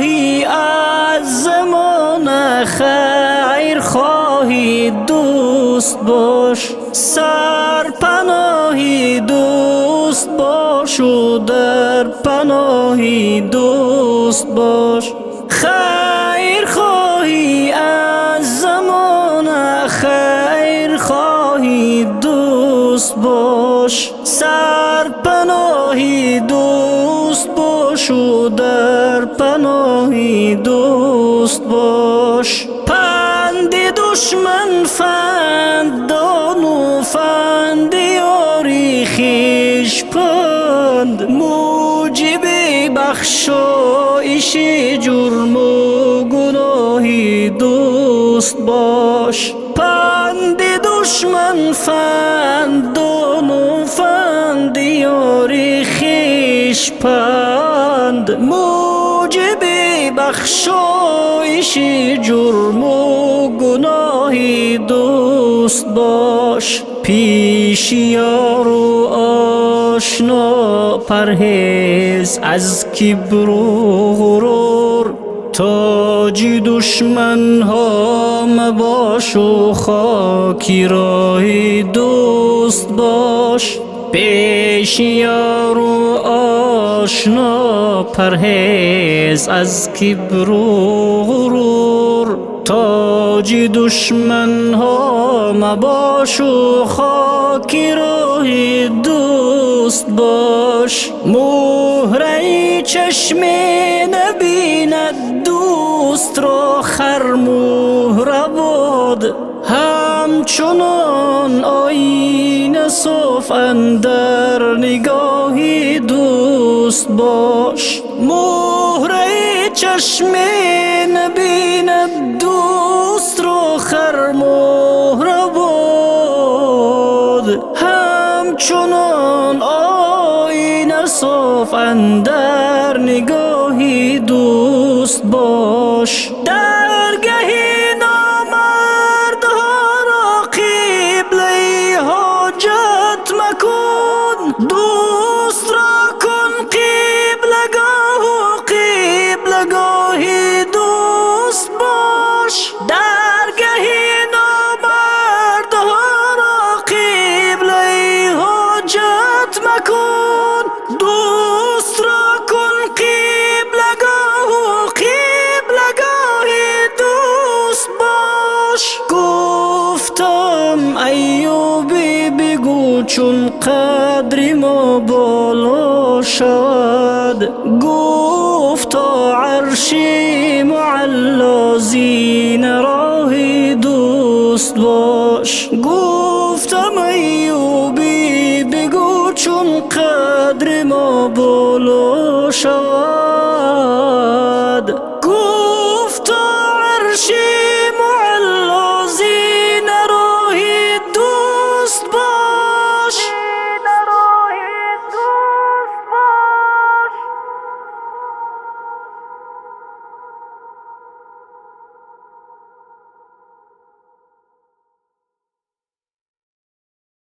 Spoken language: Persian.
خواهی از زمان خیر خواهی دوست باش، سرپناهی دوست باش و در پناهی دوست باش. خیر خواهی از زمان خیر خواهی دوست باش، سرپناهی دوست باش و در پناهی دوست باش. پند دشمن فند دان و فند یاری خویش پند، موجب بخشایش جرم و گناهی دوست باش. پند دشمن فند دان و فند یاری خویش پند، موجب بخشایش جرم و گناهی دوست باش. پیش یار و آشنا پرهیز از کبر و غرور، تاج دشمن ها مباش و خاکی راهی دوست باش. پیش یار و آشنا پرهیز از کبر و غرور، تاج دشمن ها مباش و خاکی راهی دوست باش. مهره چشم نبیند دوست را خر مهره باد، همچنان آینه صاف اندر نگاهی دوست باش. مهره چشم نبیند دوست را خر مهره باد، همچنان آینه صاف اندر نگاهی دوست باش. درگهی نامردها را قبله حاجت مکن، دوست را کن قبلگاه و قبلگاهی دوست باش. درگهی نامردها را قبله حاجت مکن، دوست را کن قبلگاه و قبلگاهی دوست باش. گفتم ایوبی بگو چون قدر ما بالا شد، گفتا عرشی معلا زین راهی دوست باش. گفتم ایوبی بگو چون قدر ما بالا شد، گفتا عرشی